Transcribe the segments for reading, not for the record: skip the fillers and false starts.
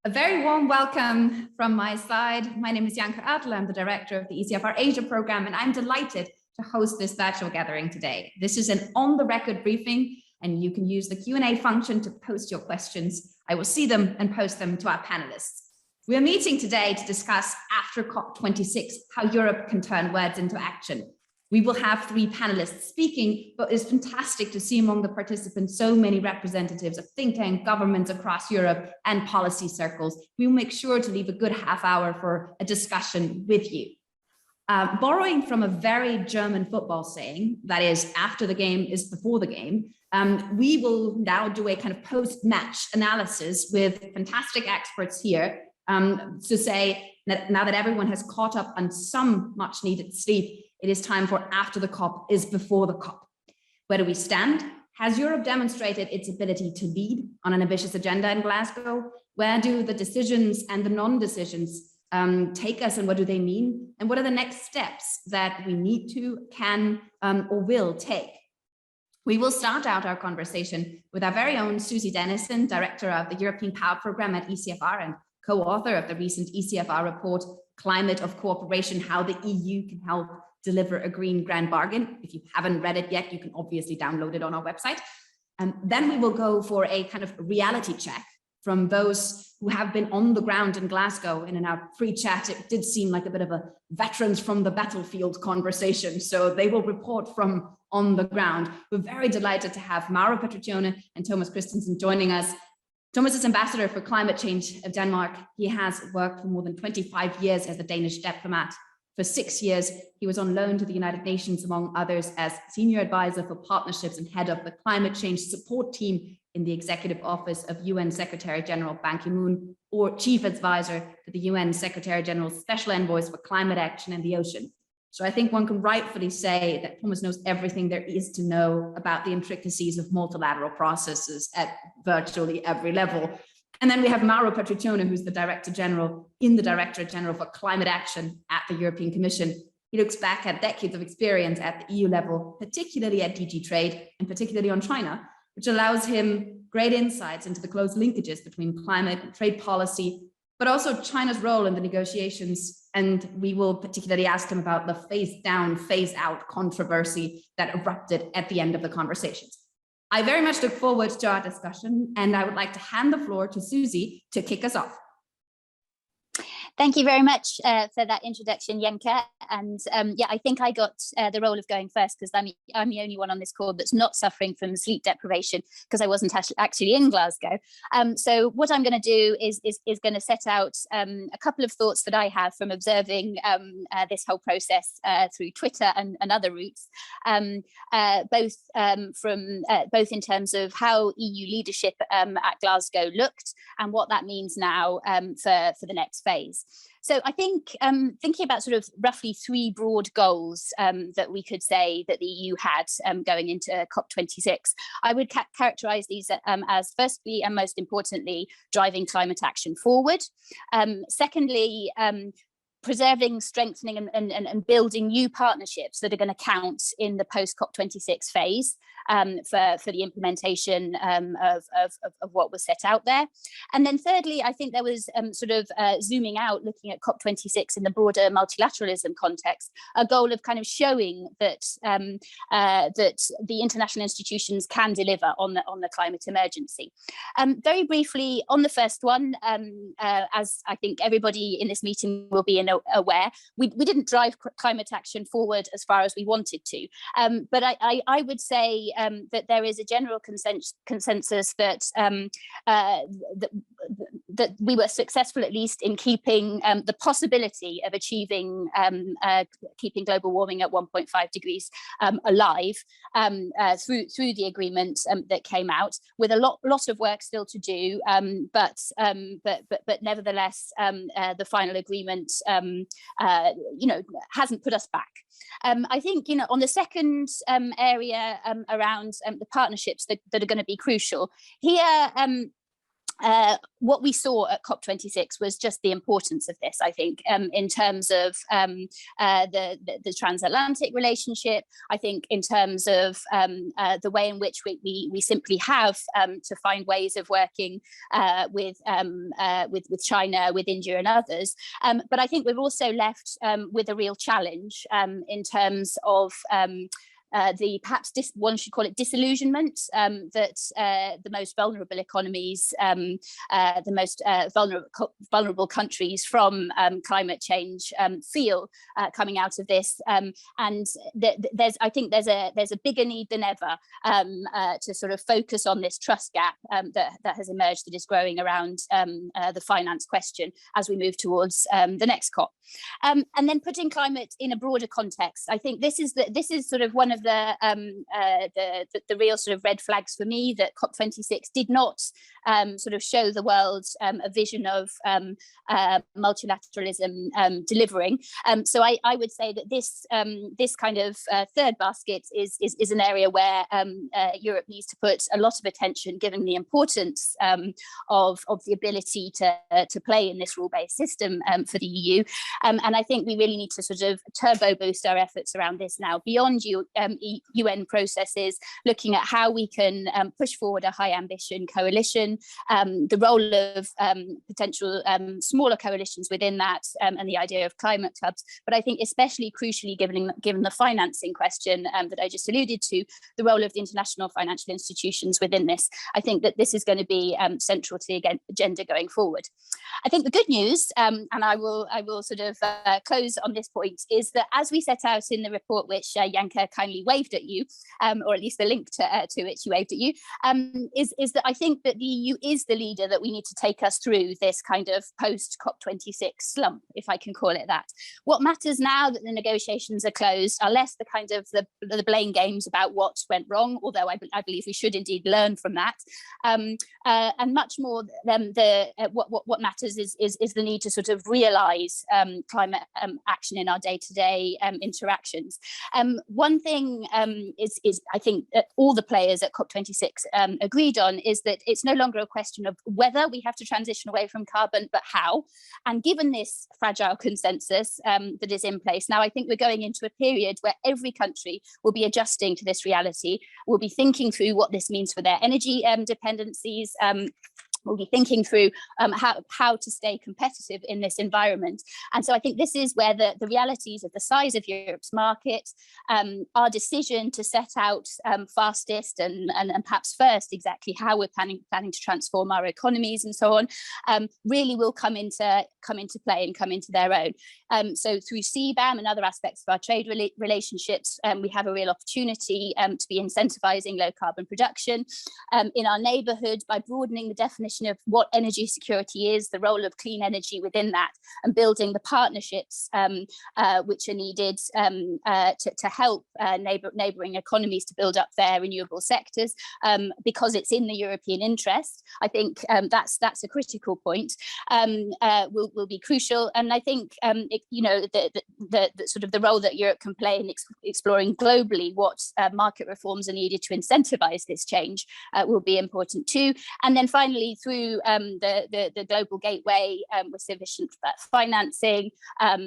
A very warm welcome from my side. My name is Janka Adler. I'm the director of the ECFR Asia program, and I'm delighted to host this virtual gathering today. This is an on-the-record briefing, and you can use the Q&A function to post your questions. I will see them and post them to our panelists. We are meeting today to discuss, after COP26, how Europe can turn words into action. We will have 3 panelists speaking, but it's fantastic to see among the participants so many representatives of think tank governments across Europe and policy circles. We will make sure to leave a good half hour for a discussion with you. Borrowing from a very German football saying, that is, after the game is before the game, we will now do a kind of post-match analysis with fantastic experts here to say that now that everyone has caught up on some much needed sleep, it is time for after the COP is before the COP. Where do we stand? Has Europe demonstrated its ability to lead on an ambitious agenda in Glasgow? Where do the decisions and the non-decisions take us, and what do they mean? And what are the next steps that we need to, can, or will take? We will start out our conversation with our very own Susie Dennison, Director of the European Power Programme at ECFR and co-author of the recent ECFR report, Climate of Cooperation, How the EU Can Help Deliver a Green Grand Bargain. If you haven't read it yet, you can obviously download it on our website. Then we will go for a kind of reality check from those who have been on the ground in Glasgow. And in our pre-chat, it did seem like a bit of a veterans from the battlefield conversation. So they will report from on the ground. We're very delighted to have Mauro Petriccione and Thomas Christensen joining us. Thomas is ambassador for climate change of Denmark. He has worked for more than 25 years as a Danish diplomat. For 6 years, he was on loan to the United Nations, among others, as senior advisor for partnerships and head of the climate change support team in the executive office of UN Secretary General Ban Ki-moon, or chief advisor to the UN Secretary General's special envoys for climate action and the ocean. So I think one can rightfully say that Thomas knows everything there is to know about the intricacies of multilateral processes at virtually every level. And then we have Mauro Petriccione, who's the Director General in the Directorate General for Climate Action at the European Commission. He looks back at decades of experience at the EU level, particularly at DG Trade and particularly on China, which allows him great insights into the close linkages between climate and trade policy, but also China's role in the negotiations. And we will particularly ask him about the phase down, phase out controversy that erupted at the end of the conversations. I very much look forward to our discussion, and I would like to hand the floor to Susie to kick us off. Thank you very much for that introduction, Jenke. And yeah, I think I got the role of going first because I'm the only one on this call that's not suffering from sleep deprivation because I wasn't actually in Glasgow. So what I'm going to do is going to set out a couple of thoughts that I have from observing this whole process through Twitter and other routes, both in terms of how EU leadership at Glasgow looked and what that means now for the next phase. So I think thinking about sort of roughly 3 broad goals that we could say that the EU had going into COP26, I would characterize these as firstly and most importantly, driving climate action forward. Secondly, preserving, strengthening and building new partnerships that are going to count in the post-COP26 phase for the implementation of what was set out there. And then thirdly, I think there was sort of zooming out, looking at COP26 in the broader multilateralism context, a goal of kind of showing that that the international institutions can deliver on the climate emergency. Very briefly on the first one, as I think everybody in this meeting will be aware, we didn't drive climate action forward as far as we wanted to, but I would say that there is a general consensus that that we were successful, at least in keeping the possibility of achieving keeping global warming at 1.5 degrees alive through the agreement that came out, with a lot of work still to do, but nevertheless the final agreement hasn't put us back. I think on the second area around the partnerships that are going to be crucial here. what we saw at COP26 was just the importance of this, I think, in terms of the transatlantic relationship. I think in terms of the way in which we simply have to find ways of working with China, with India and others. But I think we've also left with a real challenge in terms of the perhaps one should call it disillusionment that the most vulnerable economies, the most vulnerable countries from climate change feel coming out of this, and I think there's a bigger need than ever to sort of focus on this trust gap that has emerged, that is growing around the finance question as we move towards the next COP, and then putting climate in a broader context. I think this is sort of one of the real sort of red flags for me, that COP26 did not sort of show the world a vision of multilateralism delivering. So I would say that this kind of third basket is an area where Europe needs to put a lot of attention, given the importance of the ability to play in this rule-based system for the EU. And I think we really need to sort of turbo boost our efforts around this now, beyond UN processes, looking at how we can push forward a high ambition coalition, the role of potential smaller coalitions within that, and the idea of climate clubs. But I think especially crucially, given the financing question that I just alluded to, the role of the international financial institutions within this. I think that this is going to be central to the agenda going forward. I think the good news, and I will sort of close on this point, is that as we set out in the report, which Janke kindly waved at you, or at least the link to it she waved at you, is that I think that the EU is the leader that we need to take us through this kind of post COP26 slump, if I can call it that. What matters now that the negotiations are closed are less the kind of the blame games about what went wrong, although I believe we should indeed learn from that, and much more what matters is the need to sort of realise climate action in our day-to-day interactions. One thing is I think that all the players at COP26 agreed on is that it's no longer a question of whether we have to transition away from carbon, but how. And given this fragile consensus that is in place now, I think we're going into a period where every country will be adjusting to this reality, will be thinking through what this means for their energy dependencies, we'll be thinking through how to stay competitive in this environment. And so I think this is where the realities of the size of Europe's market, our decision to set out fastest and perhaps first exactly how we're planning to transform our economies and so on, really will come into play and come into their own. So through CBAM and other aspects of our trade relationships, we have a real opportunity to be incentivizing low carbon production in our neighborhood by broadening the definition of what energy security is, the role of clean energy within that, and building the partnerships which are needed to help neighbouring economies to build up their renewable sectors, because it's in the European interest. I think that's a critical point, will be crucial. And I think the sort of the role that Europe can play in exploring globally what market reforms are needed to incentivize this change will be important too. And then finally, through the global gateway with sufficient financing,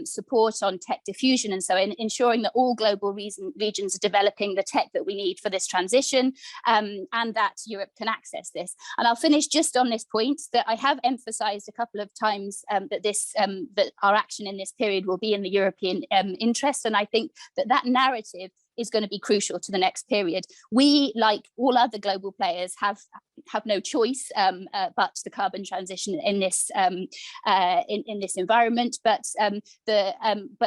support on tech diffusion, and so ensuring that all global regions are developing the tech that we need for this transition, and that Europe can access this. And I'll finish just on this point that I have emphasized a couple of times, that our action in this period will be in the European interest. And I think that narrative is going to be crucial to the next period. We, like all other global players, have no choice but the carbon transition in this environment. But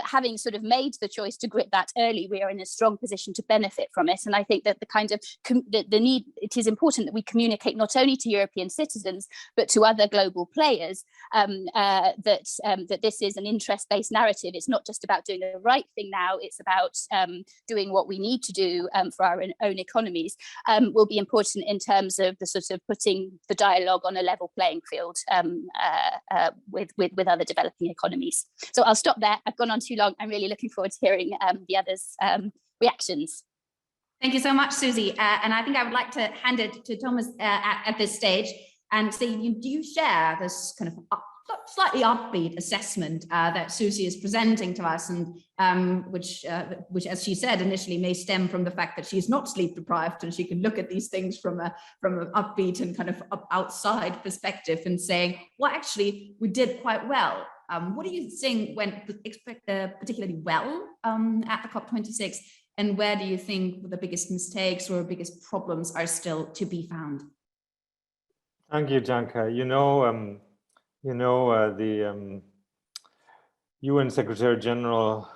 having sort of made the choice to grip that early, we are in a strong position to benefit from it. And I think that the kind of the need, it is important that we communicate not only to European citizens but to other global players that this is an interest-based narrative. It's not just about doing the right thing now; it's about doing what we need to do for our own economies. Will be important in terms of the sort of putting the dialogue on a level playing field with other developing economies. So I'll stop there. I've gone on too long. I'm really looking forward to hearing the others' reactions. Thank you so much, Susie. And I think I would like to hand it to Thomas at this stage. And so do you share this kind of slightly upbeat assessment that Susie is presenting to us, and which, as she said initially, may stem from the fact that she's not sleep deprived and she can look at these things from an upbeat and kind of outside perspective and saying, well, actually, we did quite well. What do you think went particularly well at the COP26, and where do you think the biggest mistakes or biggest problems are still to be found? Thank you, Janka. The UN Secretary General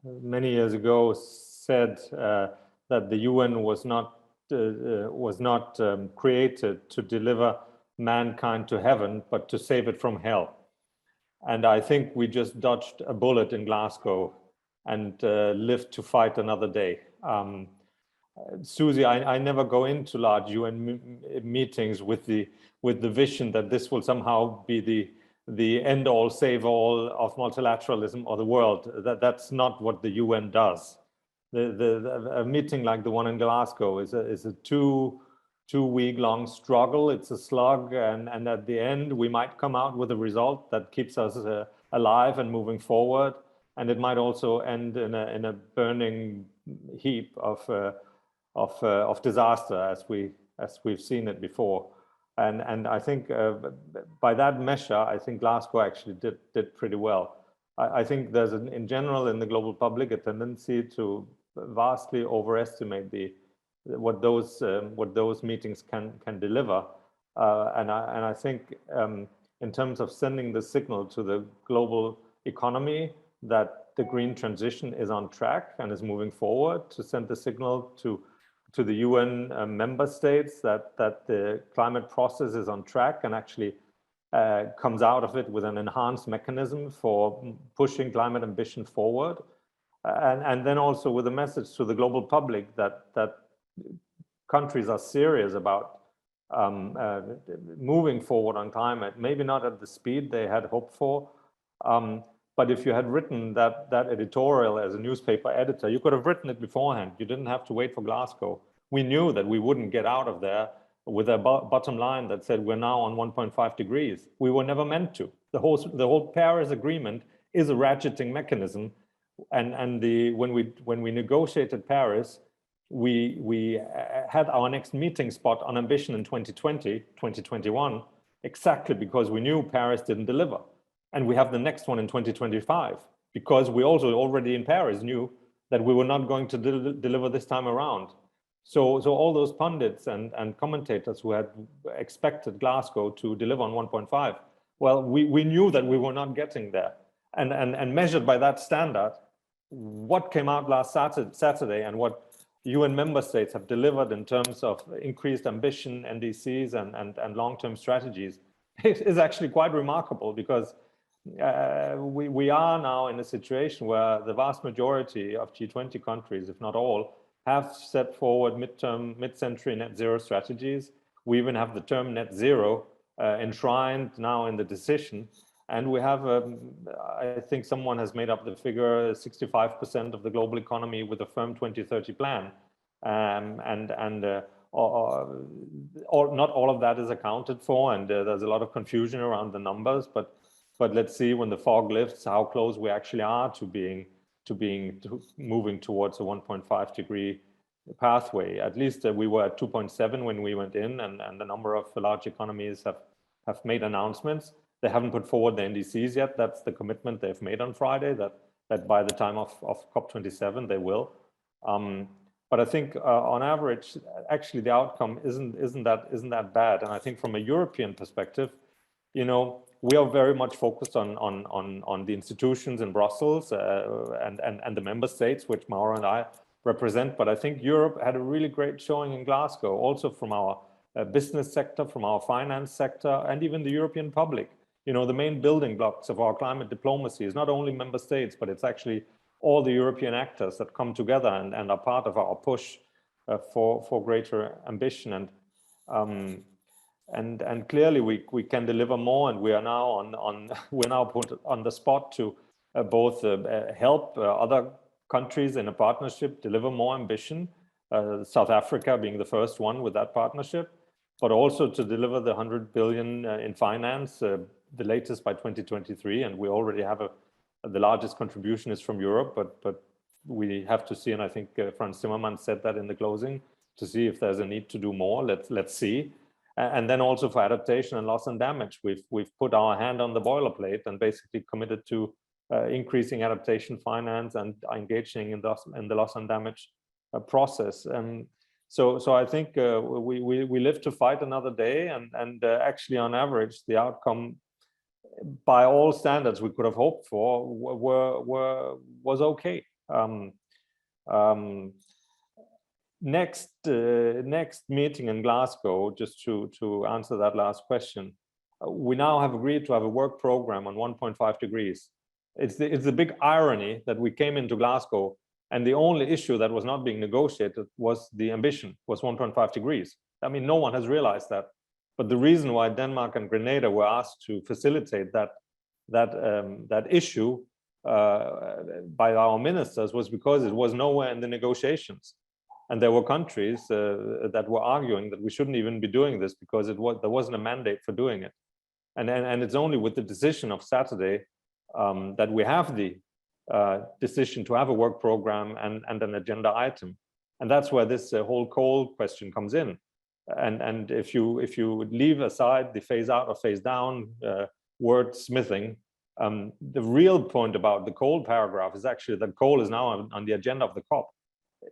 many years ago said that the UN was not created to deliver mankind to heaven, but to save it from hell. And I think we just dodged a bullet in Glasgow and lived to fight another day. Susie, I never go into large UN meetings with the vision that this will somehow be the end all, save all of multilateralism or the world. That's not what the UN does. A meeting like the one in Glasgow is a two-week long struggle. It's a slug, and at the end we might come out with a result that keeps us alive and moving forward. And it might also end in a burning heap of disaster, as we've seen it before. And I think by that measure, I think Glasgow actually did pretty well. I think there's in general in the global public a tendency to vastly overestimate what those meetings can deliver. And I think in terms of sending the signal to the global economy that the green transition is on track and is moving forward, to send the signal to the UN member states that the climate process is on track and actually comes out of it with an enhanced mechanism for pushing climate ambition forward. And then also with a message to the global public that countries are serious about moving forward on climate, maybe not at the speed they had hoped for. But if you had written that editorial as a newspaper editor, you could have written it beforehand. You didn't have to wait for Glasgow. We knew that we wouldn't get out of there with a bottom line that said we're now on 1.5 degrees. We were never meant to. The whole Paris Agreement is a ratcheting mechanism, and when we negotiated Paris, we had our next meeting spot on ambition in 2020, 2021, exactly because we knew Paris didn't deliver. And we have the next one in 2025, because we also already in Paris knew that we were not going to deliver this time around. So all those pundits and commentators who had expected Glasgow to deliver on 1.5, well, we knew that we were not getting there. And measured by that standard, what came out last Saturday and what UN member states have delivered in terms of increased ambition, NDCs and long-term strategies is actually quite remarkable, because we are now in a situation where the vast majority of G20 countries, if not all, have set forward mid-century net zero strategies. We even have the term net zero enshrined now in the decision. And we have, I think someone has made up the figure, 65% of the global economy with a firm 2030 plan. Not all of that is accounted for, and there's a lot of confusion around the numbers, but let's see when the fog lifts how close we actually are to moving towards a 1.5 degree pathway. At least we were at 2.7 when we went in, and a number of large economies have made announcements. They haven't put forward the NDCs yet. That's the commitment they've made on Friday, that by the time of COP27 they will. But I think on average, actually the outcome isn't that bad. And I think from a European perspective, we are very much focused on the institutions in Brussels and the member states, which Maura and I represent. But I think Europe had a really great showing in Glasgow, also from our business sector, from our finance sector, and even the European public. The main building blocks of our climate diplomacy is not only member states, but it's actually all the European actors that come together and are part of our push for greater ambition. And clearly we can deliver more, and we are now we're now put on the spot to both help other countries in a partnership deliver more ambition. South Africa being the first one with that partnership, but also to deliver the 100 billion in finance, the latest by 2023. And we already have the largest contribution is from Europe, but we have to see, and I think Franz Timmermans said that in the closing, to see if there's a need to do more. Let's see. And then also for adaptation and loss and damage, we've put our hand on the boilerplate and basically committed to increasing adaptation finance and engaging in the loss and damage process. So I think we live to fight another day, and actually on average the outcome, by all standards we could have hoped for, was okay. Next meeting in Glasgow, just to answer that last question, we now have agreed to have a work program on 1.5 degrees. It's the big irony that we came into Glasgow and the only issue that was not being negotiated was the ambition, was 1.5 degrees. I mean, no one has realized that. But the reason why Denmark and Grenada were asked to facilitate that issue by our ministers was because it was nowhere in the negotiations. And there were countries that were arguing that we shouldn't even be doing this because there wasn't a mandate for doing it. And it's only with the decision of Saturday that we have the decision to have a work program and an agenda item. And that's where this whole coal question comes in. And if you leave aside the phase out or phase down wordsmithing, the real point about the coal paragraph is actually that coal is now on the agenda of the COP.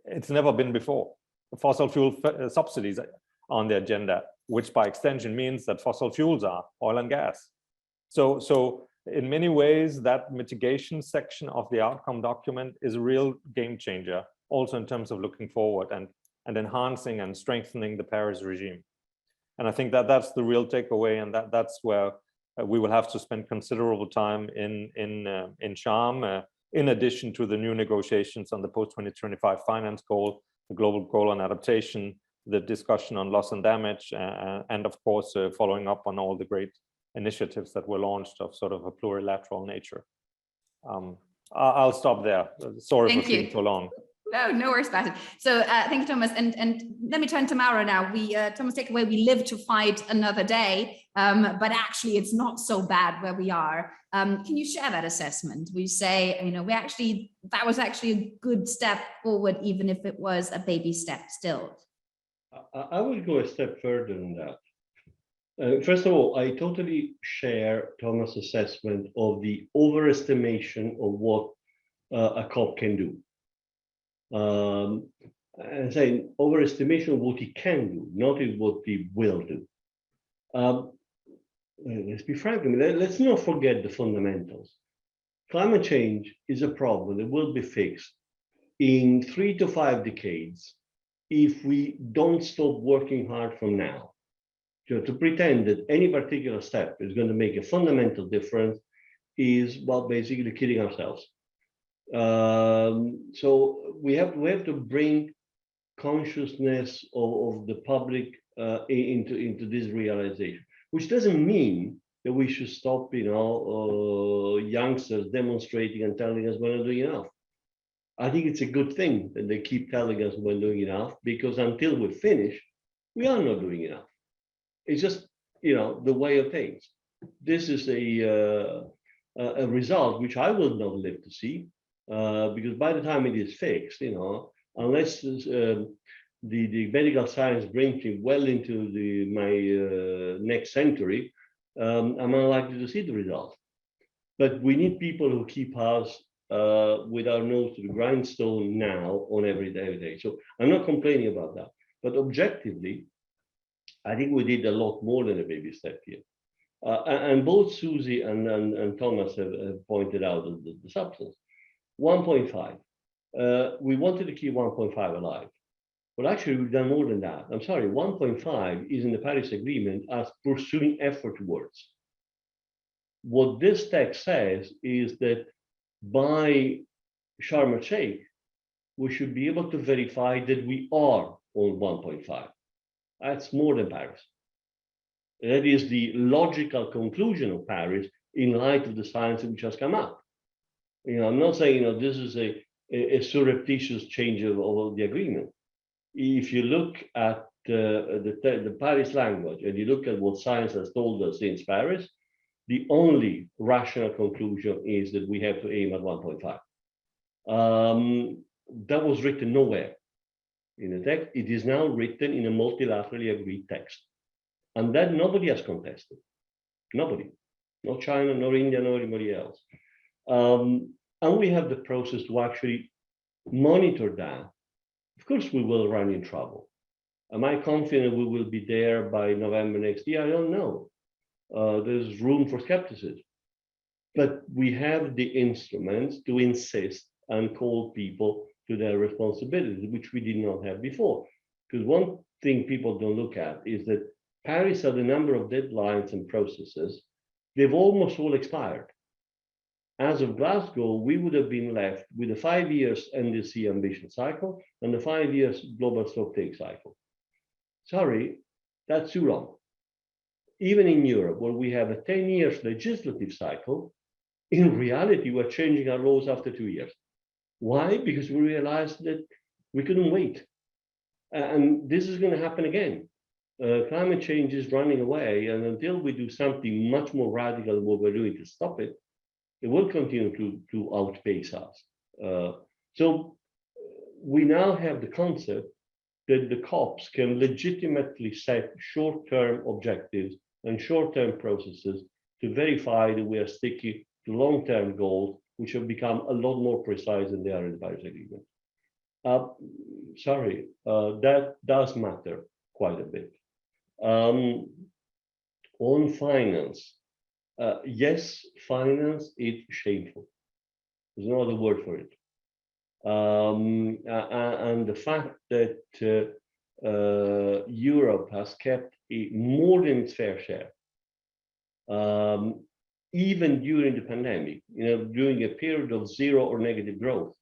It's never been before. Fossil fuel subsidies are on the agenda, which by extension means that fossil fuels are oil and gas. So in many ways, that mitigation section of the outcome document is a real game changer, also in terms of looking forward and enhancing and strengthening the Paris regime. And I think that that's the real takeaway, and that's where we will have to spend considerable time in Sharm, in addition to the new negotiations on the post-2025 finance goal, the global goal on adaptation, the discussion on loss and damage, and of course, following up on all the great initiatives that were launched of sort of a plurilateral nature. I'll stop there. Sorry for being so long. No worries about it. So thank you, Thomas. And let me turn to Mauro now. Thomas, take away, we live to fight another day, but actually it's not so bad where we are. Can you share that assessment? We say, that was actually a good step forward, even if it was a baby step still. I would go a step further than that. First of all, I totally share Thomas' assessment of the overestimation of what a COP can do. I'm saying overestimation of what it can do, not what it will do. Let's be frank, let's not forget the fundamentals. Climate change is a problem that will be fixed in 3 to 5 decades if we don't stop working hard from now. To pretend that any particular step is going to make a fundamental difference is, well, basically kidding ourselves. So we have to bring consciousness of the public into this realization, which doesn't mean that we should stop, youngsters demonstrating and telling us we're not doing enough. I think it's a good thing that they keep telling us we're doing enough, because until we finish, we are not doing enough. It's just, the way of things. This is a result which I will not live to see. Because by the time it is fixed, unless the medical science brings me well into my next century, I'm unlikely to see the result. But we need people who keep us with our nose to the grindstone now on every day. So I'm not complaining about that. But objectively, I think we did a lot more than a baby step here. And both Susie and Thomas have pointed out the substance. 1.5. We wanted to keep 1.5 alive. But actually, we've done more than that. I'm sorry, 1.5 is in the Paris Agreement as pursuing effort towards. What this text says is that by Sharm el-Sheikh, we should be able to verify that we are on 1.5. That's more than Paris. That is the logical conclusion of Paris in light of the science which has come up. I'm not saying, this is a surreptitious change of the agreement. If you look at the Paris language and you look at what science has told us since Paris, the only rational conclusion is that we have to aim at 1.5. That was written nowhere in the text. It is now written in a multilaterally agreed text. And that nobody has contested. Nobody. Not China, nor India, nor anybody else. And we have the process to actually monitor that. Of course, we will run in trouble. Am I confident we will be there by November next year? I don't know. There's room for skepticism. But we have the instruments to insist and call people to their responsibilities, which we did not have before. Because one thing people don't look at is that Paris had a number of deadlines and processes. They've almost all expired. As of Glasgow, we would have been left with a 5 years NDC ambition cycle and a 5 years global stocktake cycle. Sorry, that's too long. Even in Europe, where we have a 10 years legislative cycle, in reality, we're changing our laws after 2 years. Why? Because we realized that we couldn't wait. And this is going to happen again. Climate change is running away, and until we do something much more radical than what we're doing to stop it, it will continue to outpace us. So we now have the concept that the COPs can legitimately set short-term objectives and short-term processes to verify that we are sticking to long-term goals, which have become a lot more precise than they are in the Paris Agreement. That does matter quite a bit. On finance, yes, finance is shameful. There's no other word for it. And the fact that Europe has kept more than its fair share, even during the pandemic, during a period of zero or negative growth,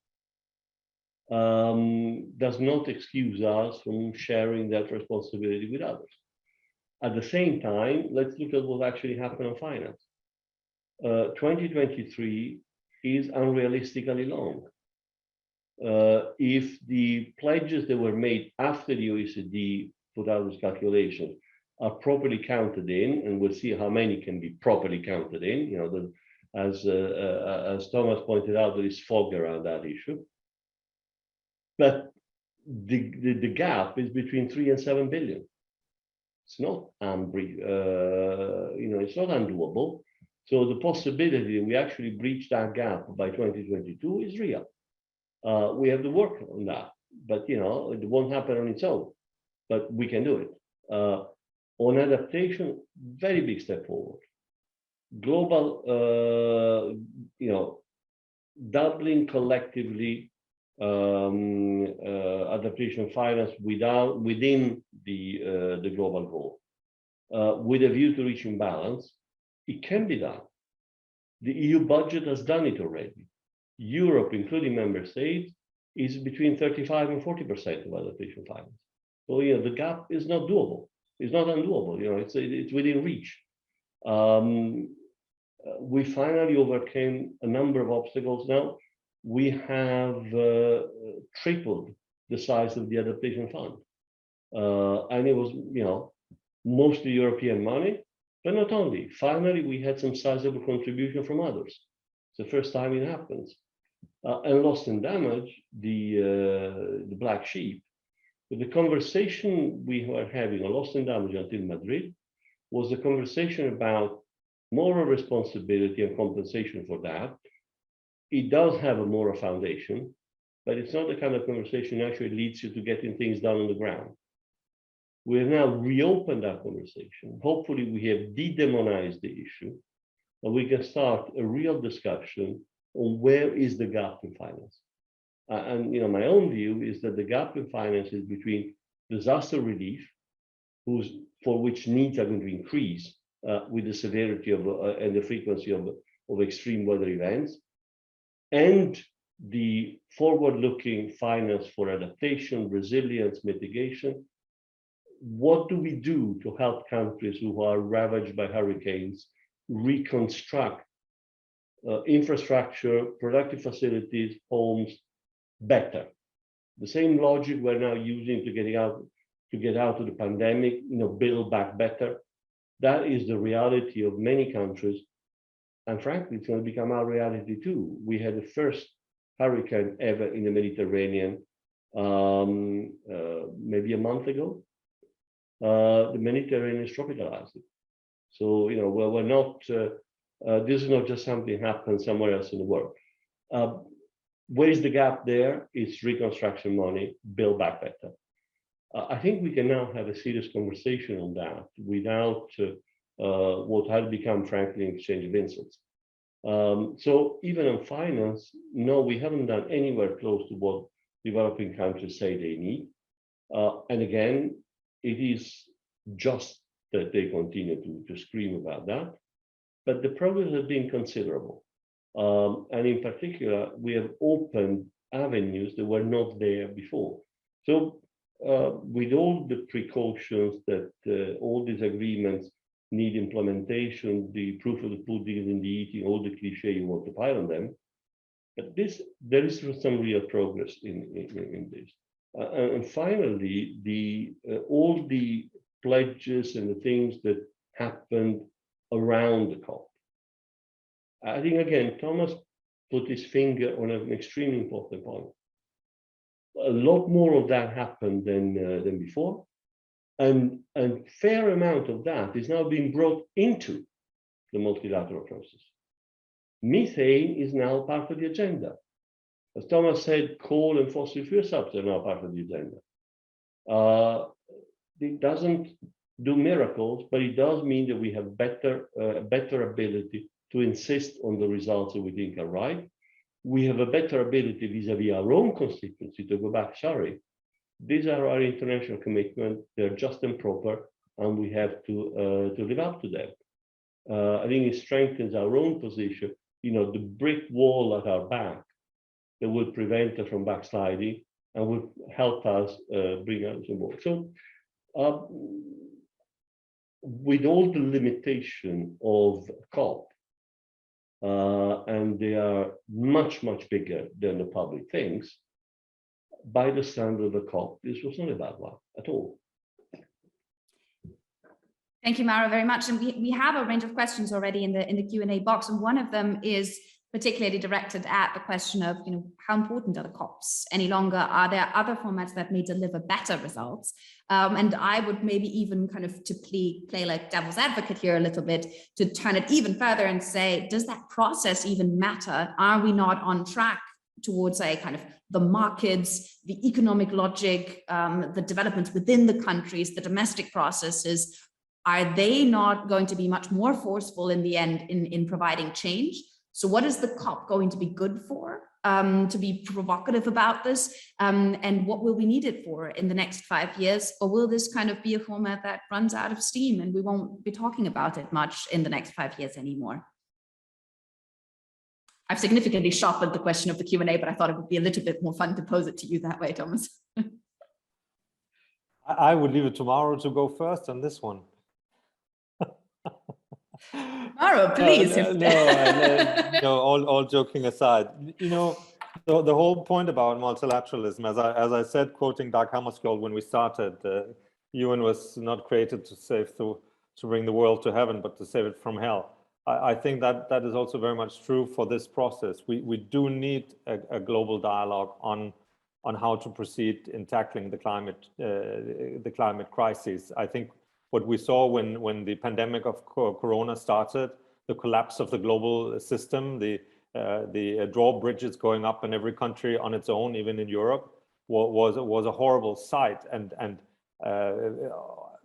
does not excuse us from sharing that responsibility with others. At the same time, let's look at what actually happened on finance. 2023 is unrealistically long. If the pledges that were made after the OECD put out its calculation are properly counted in, and we'll see how many can be properly counted in, as Thomas pointed out, there is fog around that issue. But the gap is between 3 and 7 billion. It's not it's not undoable. So the possibility that we actually breach that gap by 2022 is real. We have to work on that, but it won't happen on its own. But we can do it. On adaptation, very big step forward. Global, doubling collectively adaptation finance within the global goal, with a view to reaching balance. It can be done. The EU budget has done it already. Europe, including member states, is between 35 and 40% of adaptation finance. So the gap is not doable. It's not undoable. It's within reach. We finally overcame a number of obstacles. Now we have tripled the size of the adaptation fund, and it was mostly European money. But not only. Finally, we had some sizable contribution from others. It's the first time it happens. And loss and damage, the black sheep. But the conversation we were having on loss and damage until Madrid was a conversation about moral responsibility and compensation for that. It does have a moral foundation, but it's not the kind of conversation that actually leads you to getting things done on the ground. We have now reopened that conversation. Hopefully, we have de-demonized the issue, and we can start a real discussion on where is the gap in finance. My own view is that the gap in finance is between disaster relief, for which needs are going to increase with the severity of and the frequency of extreme weather events, and the forward-looking finance for adaptation, resilience, mitigation. What do we do to help countries who are ravaged by hurricanes reconstruct infrastructure, productive facilities, homes better? The same logic we're now using to to get out of the pandemic, build back better. That is the reality of many countries. And frankly, it's going to become our reality too. We had the first hurricane ever in the Mediterranean maybe a month ago. The Mediterranean is tropicalizing. So, we're not, this is not just something happened somewhere else in the world. Where is the gap there? It's reconstruction money, build back better. I think we can now have a serious conversation on that without what has become, frankly, an exchange of insults. So even on finance, no, we haven't done anywhere close to what developing countries say they need. And again, it is just that they continue to scream about that. But the progress has been considerable. And in particular, we have opened avenues that were not there before. So with all the precautions that all these agreements need implementation, the proof of the pudding is in the eating, all the cliche you want to pile on them, but there is some real progress in this. And finally, all the pledges and the things that happened around the COP. I think, again, Thomas put his finger on an extremely important point. A lot more of that happened than before. And a fair amount of that is now being brought into the multilateral process. Methane is now part of the agenda. As Thomas said, coal and fossil fuel subs are now part of the agenda. It doesn't do miracles, but it does mean that we have better ability to insist on the results that we think are right. We have a better ability vis-a-vis our own constituency to go back, sorry, these are our international commitments, they're just and proper, and we have to live up to them. I think it strengthens our own position, the brick wall at our back that will prevent us from backsliding and will help us bring us on board. So with all the limitation of COP, and they are much, much bigger than the public thinks, by the standard of the COP, this was not a bad one at all. Thank you, Mauro, very much. And we have a range of questions already in the Q&A box, and one of them is particularly directed at the question of, how important are the COPs any longer? Are there other formats that may deliver better results? And I would maybe even kind of to play like devil's advocate here a little bit, to turn it even further and say, does that process even matter? Are we not on track towards a kind of the markets, the economic logic, the developments within the countries, the domestic processes? Are they not going to be much more forceful in the end in providing change? So what is the COP going to be good for, to be provocative about this? And what will we need it for in the next 5 years? Or will this kind of be a format that runs out of steam and we won't be talking about it much in the next 5 years anymore? I've significantly sharpened the question of the Q&A, but I thought it would be a little bit more fun to pose it to you that way, Thomas. I would leave it to Mauro to go first on this one. Mauro, please. No, all joking aside, the whole point about multilateralism, as I said, quoting Dag Hammarskjöld when we started, UN was not created to bring the world to heaven, but to save it from hell. I think that is also very much true for this process. We do need a global dialogue on how to proceed in tackling the climate crisis. I think what we saw when the pandemic of Corona started, the collapse of the global system, the drawbridges going up in every country on its own, even in Europe, was a horrible sight. And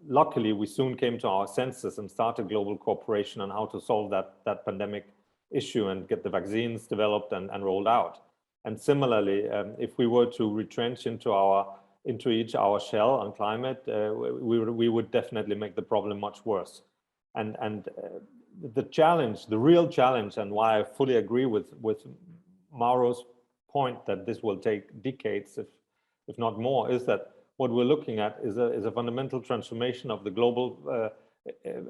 luckily, we soon came to our senses and started global cooperation on how to solve that pandemic issue and get the vaccines developed and rolled out. And similarly, if we were to retrench into our shell on climate, we would definitely make the problem much worse. And the real challenge, and why I fully agree with Mauro's point that this will take decades, if not more, is that what we're looking at is a fundamental transformation of the global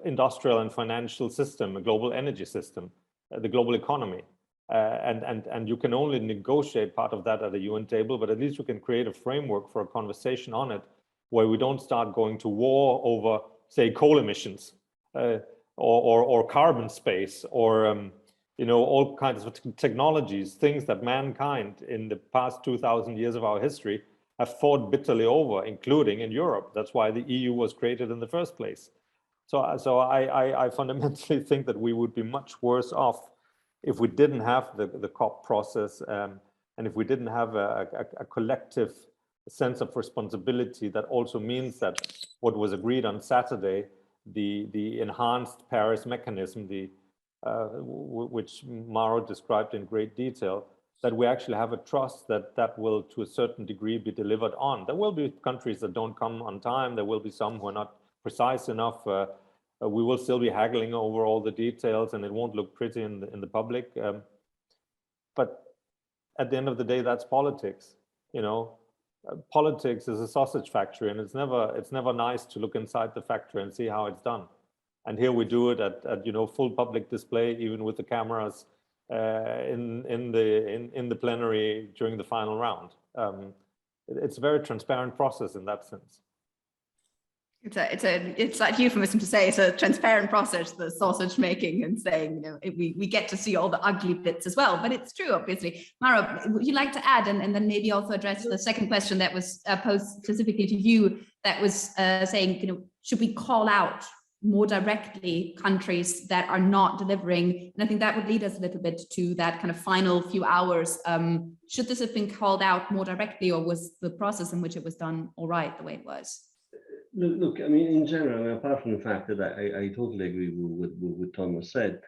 industrial and financial system, a global energy system, the global economy. And you can only negotiate part of that at a UN table, but at least you can create a framework for a conversation on it where we don't start going to war over, say, coal emissions or carbon space or all kinds of technologies, things that mankind in the past 2,000 years of our history have fought bitterly over, including in Europe. That's why the EU was created in the first place. So I fundamentally think that we would be much worse off if we didn't have the COP process and if we didn't have a collective sense of responsibility. That also means that what was agreed on Saturday, the enhanced Paris mechanism, which Mauro described in great detail, that we actually have a trust that will to a certain degree be delivered on. There will be countries that don't come on time. There will be some who are not precise enough. We will still be haggling over all the details and it won't look pretty in the public. But at the end of the day, that's politics. Politics is a sausage factory, and it's never nice to look inside the factory and see how it's done. And here we do it at full public display, even with the cameras in the plenary during the final round. It's a very transparent process in that sense. It's like euphemism to say it's a transparent process, the sausage making, and saying we get to see all the ugly bits as well. But it's true, obviously. Mauro, would you like to add and then maybe also address the second question that was posed specifically to you, that was saying should we call out more directly countries that are not delivering? And I think that would lead us a little bit to that kind of final few hours. Should this have been called out more directly, or was the process in which it was done all right the way it was? Look, I mean, in general, apart from the fact that I totally agree with what Thomas said.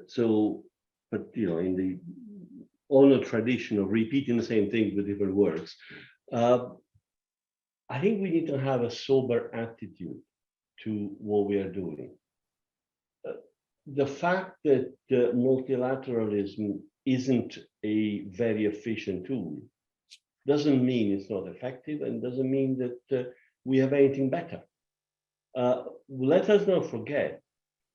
So, but in the honor tradition of repeating the same thing with different words, I think we need to have a sober attitude to what we are doing. The fact that multilateralism isn't a very efficient tool doesn't mean it's not effective, and doesn't mean that we have anything better. Let us not forget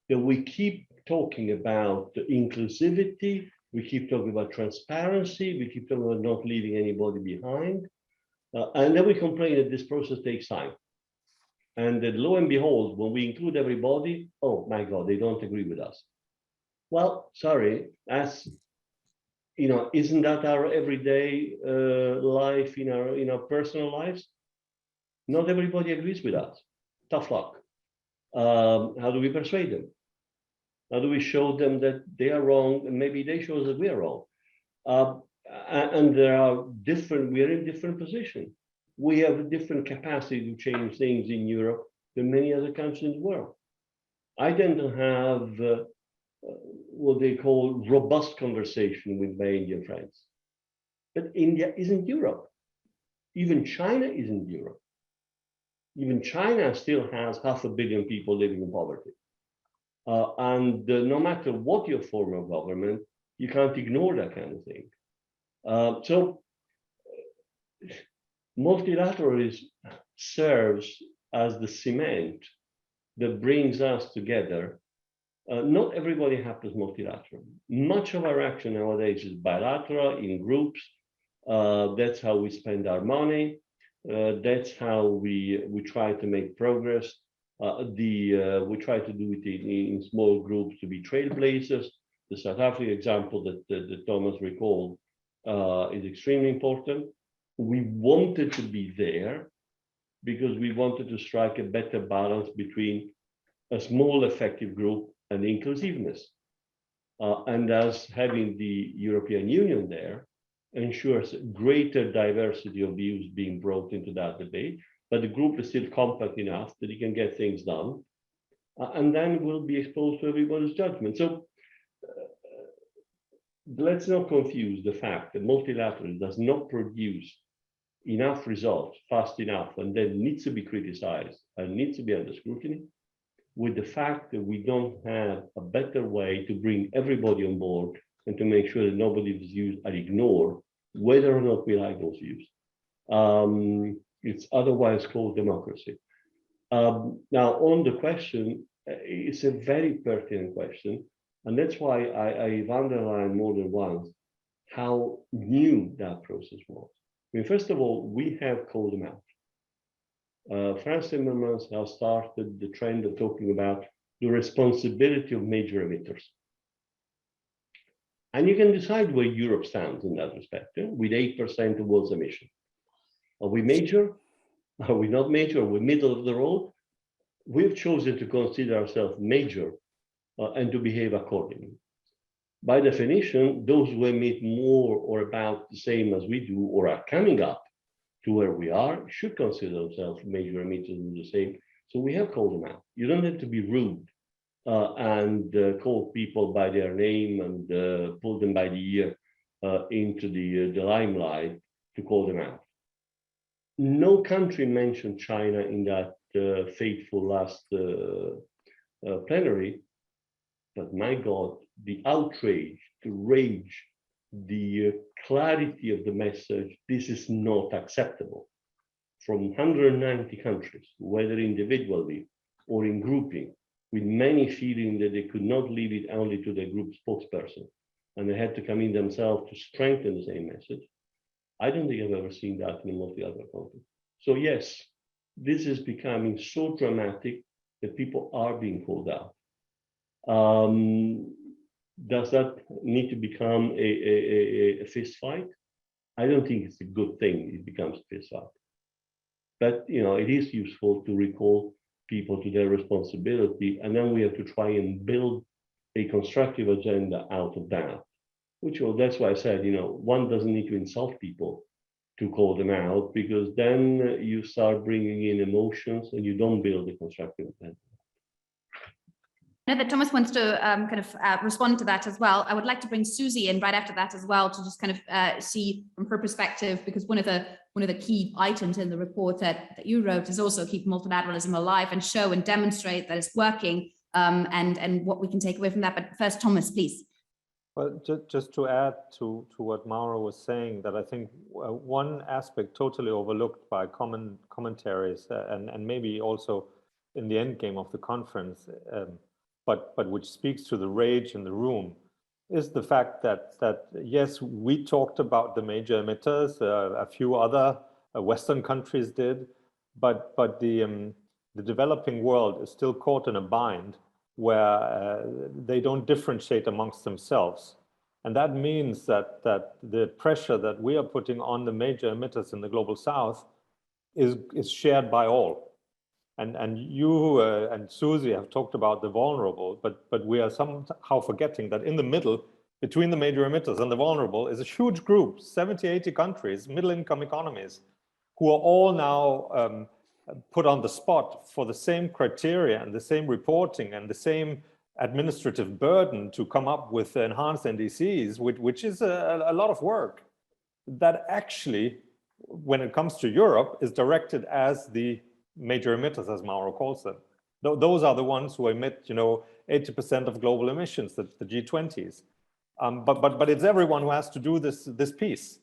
that we keep talking about inclusivity, we keep talking about transparency, we keep talking about not leaving anybody behind, and then we complain that this process takes time. And that lo and behold, when we include everybody, oh my God, they don't agree with us. Well, sorry, isn't that our everyday life in our personal lives? Not everybody agrees with us. Tough luck. How do we persuade them? How do we show them that they are wrong and maybe they show us that we are wrong? And we're in different positions. We have a different capacity to change things in Europe than many other countries in the world. I tend to have what they call robust conversation with my Indian friends. But India isn't Europe. Even China isn't Europe. Even China still has 500 million people living in poverty. And no matter what your form of government, you can't ignore that kind of thing. So multilateralism serves as the cement that brings us together. Not everybody happens multilateral. Much of our action nowadays is bilateral, in groups. That's how we spend our money. That's how we try to make progress. We try to do it in small groups to be trailblazers. The South Africa example that Thomas recalled is extremely important. We wanted to be there because we wanted to strike a better balance between a small effective group and inclusiveness. And as having the European Union there ensures greater diversity of views being brought into that debate, but the group is still compact enough that it can get things done, and then we'll be exposed to everybody's judgment. So let's not confuse the fact that multilateralism does not produce enough results fast enough and then needs to be criticized and needs to be under scrutiny with the fact that we don't have a better way to bring everybody on board and to make sure that nobody's views are ignored, whether or not we like those views. It's otherwise called democracy. Now, on the question, it's a very pertinent question, and that's why I've underlined more than once how new that process was. I mean, first of all, we have called them out. Frans Timmermans has started the trend of talking about the responsibility of major emitters. And you can decide where Europe stands in that respect, with 8% of world's emission. Are we major? Are we not major? Are we middle of the road? We've chosen to consider ourselves major and to behave accordingly. By definition, those who emit more or about the same as we do or are coming up to where we are should consider themselves major emitters and the same. So we have called them out. You don't have to be rude and call people by their name and pull them by the ear into the limelight to call them out. No country mentioned China in that fateful last plenary, but my God, the outrage, the rage, the clarity of the message, this is not acceptable. From 190 countries, whether individually or in grouping, with many feeling that they could not leave it only to their group spokesperson, and they had to come in themselves to strengthen the same message. I don't think I've ever seen that in a multilateral context. So yes, this is becoming so dramatic that people are being called out. Does that need to become a fist fight? I don't think it's a good thing it becomes a fist fight. But it is useful to recall people to their responsibility, and then we have to try and build a constructive agenda out of that. That's why I said, one doesn't need to insult people to call them out, because then you start bringing in emotions and you don't build a constructive agenda. I know that Thomas wants to respond to that as well. I would like to bring Susie in right after that as well to just see from her perspective, because one of the key items in the report that you wrote is also keep multilateralism alive and show and demonstrate that it's working and what we can take away from that. But first, Thomas, please. Well, just to add to what Mauro was saying, that I think one aspect totally overlooked by commentaries and maybe also in the end game of the conference, but which speaks to the rage in the room, is the fact that yes, we talked about the major emitters, a few other Western countries did, but the developing world is still caught in a bind where they don't differentiate amongst themselves. And that means that the pressure that we are putting on the major emitters in the global south is shared by all. And you and Susie have talked about the vulnerable, but we are somehow forgetting that in the middle, between the major emitters and the vulnerable, is a huge group, 70, 80 countries, middle-income economies, who are all now put on the spot for the same criteria and the same reporting and the same administrative burden to come up with enhanced NDCs, which is a lot of work that actually, when it comes to Europe, is directed as the major emitters, as Mauro calls them. Those are the ones who emit, 80% of global emissions, the G20s. But it's everyone who has to do this piece.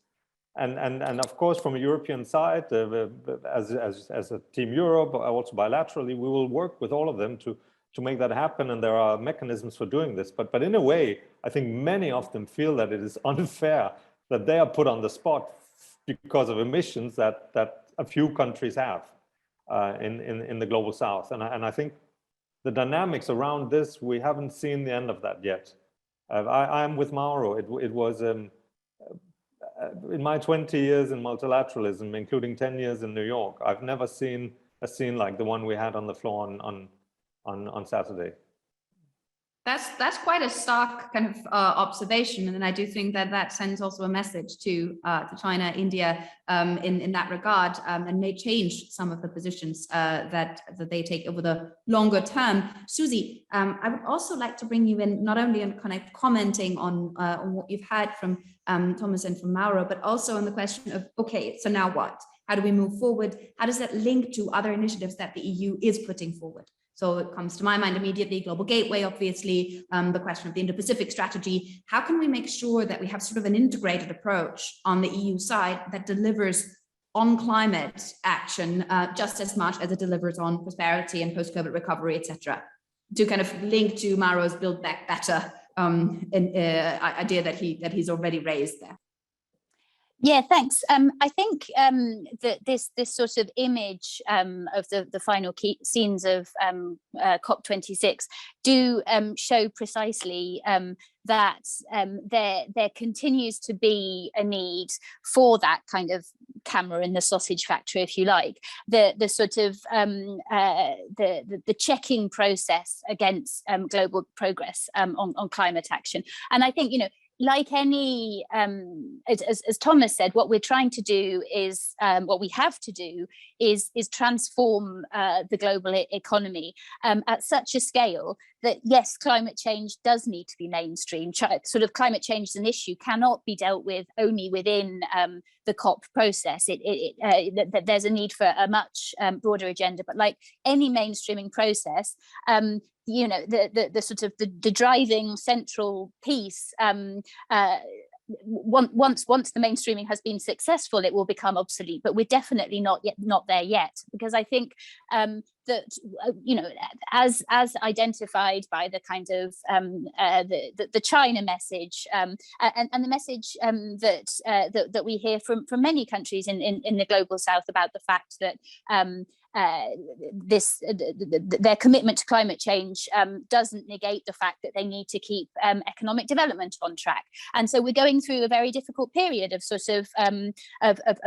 And of course, from a European side, as a Team Europe, also bilaterally, we will work with all of them to make that happen. And there are mechanisms for doing this. But in a way, I think many of them feel that it is unfair that they are put on the spot because of emissions that a few countries have in the global south. And I think the dynamics around this, we haven't seen the end of that yet. I'm with Mauro. It was in my 20 years in multilateralism, including 10 years in New York, I've never seen a scene like the one we had on the floor on Saturday. That's quite a stark observation, and I do think that sends also a message to China, India in that regard, and may change some of the positions that they take over the longer term. Susie, I would also like to bring you in, not only on commenting on what you've had from Thomas and from Mauro, but also on the question of, okay, so now what? How do we move forward? How does that link to other initiatives that the EU is putting forward? So it comes to my mind immediately, Global Gateway, obviously, the question of the Indo-Pacific strategy. How can we make sure that we have sort of an integrated approach on the EU side that delivers on climate action just as much as it delivers on prosperity and post-COVID recovery, etc., to kind of link to Mauro's Build Back Better idea that he's already raised there? Yeah, thanks. I think that this sort of image of the final key scenes of COP26 do show precisely that there continues to be a need for that kind of camera in the sausage factory, if you like, the sort of the checking process against global progress on climate action. And I think, you know, like any, as Thomas said, what we're trying to do is, what we have to do is transform the global economy at such a scale that, yes, climate change does need to be mainstream. Sort of climate change as an issue cannot be dealt with only within the COP process. There's a need for a much broader agenda, but like any mainstreaming process, you know, the sort of the driving central piece, once the mainstreaming has been successful, it will become obsolete. But we're definitely not there yet, because I think that, you know, as identified by the kind of the China message and the message that we hear from many countries in the global south about the fact that their commitment to climate change doesn't negate the fact that they need to keep economic development on track. And so we're going through a very difficult period of sort of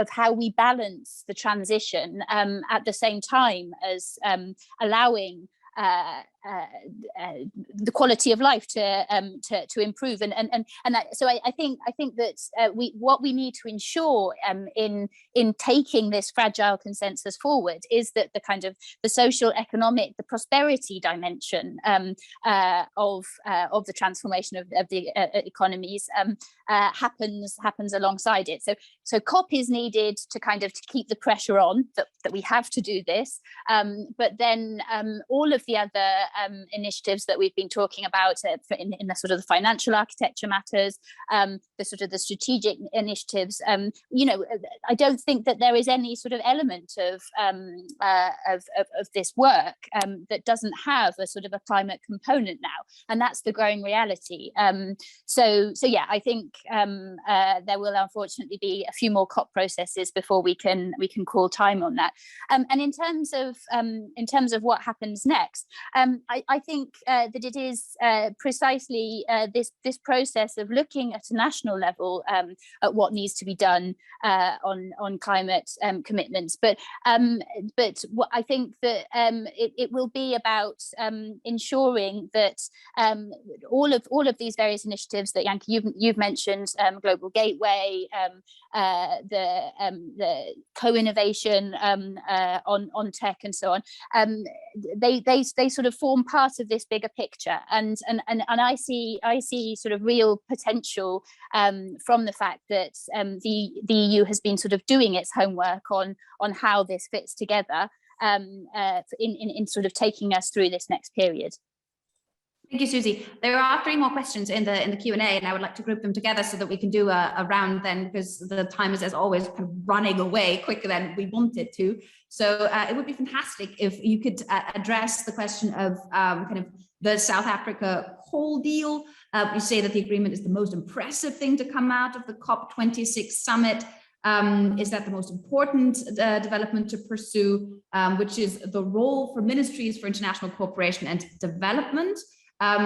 how we balance the transition at the same time as allowing the quality of life to improve, and that, so I think that what we need to ensure in taking this fragile consensus forward is that the kind of the social, economic, the prosperity dimension of the transformation of the economies happens alongside it. So COP is needed to kind of to keep the pressure on that we have to do this, but then all of the other initiatives that we've been talking about in the sort of the financial architecture matters, the sort of the strategic initiatives, you know, I don't think that there is any sort of element of this work that doesn't have a sort of a climate component now, and that's the growing reality. So yeah, I think there will unfortunately be a few more COP processes before we can call time on that. And in terms of what happens next, I think that it is precisely this process of looking at a national level at what needs to be done on climate commitments. But what I think that it will be about ensuring that all of these various initiatives that Janke you've mentioned, Global Gateway, the co-innovation on tech and so on, they sort of form part of this bigger picture, and I see sort of real potential from the fact that the EU has been sort of doing its homework on how this fits together in sort of taking us through this next period. Thank you, Susie. There are 3 more questions in the Q&A, and I would like to group them together so that we can do a round then, because the time is, as always, kind of running away quicker than we wanted to. So it would be fantastic if you could address the question of kind of the South Africa coal deal. You say that the agreement is the most impressive thing to come out of the COP26 summit. Is that the most important development to pursue, which is the role for ministries for international cooperation and development?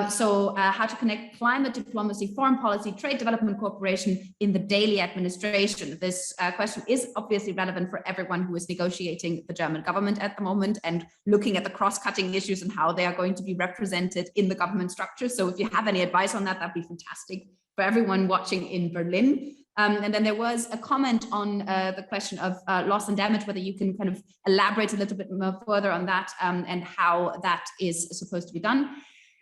So how to connect climate diplomacy, foreign policy, trade development cooperation in the daily administration. This question is obviously relevant for everyone who is negotiating the German government at the moment and looking at the cross-cutting issues and how they are going to be represented in the government structure. So if you have any advice on that, that'd be fantastic for everyone watching in Berlin. And then there was a comment on the question of loss and damage, whether you can kind of elaborate a little bit more further on that and how that is supposed to be done.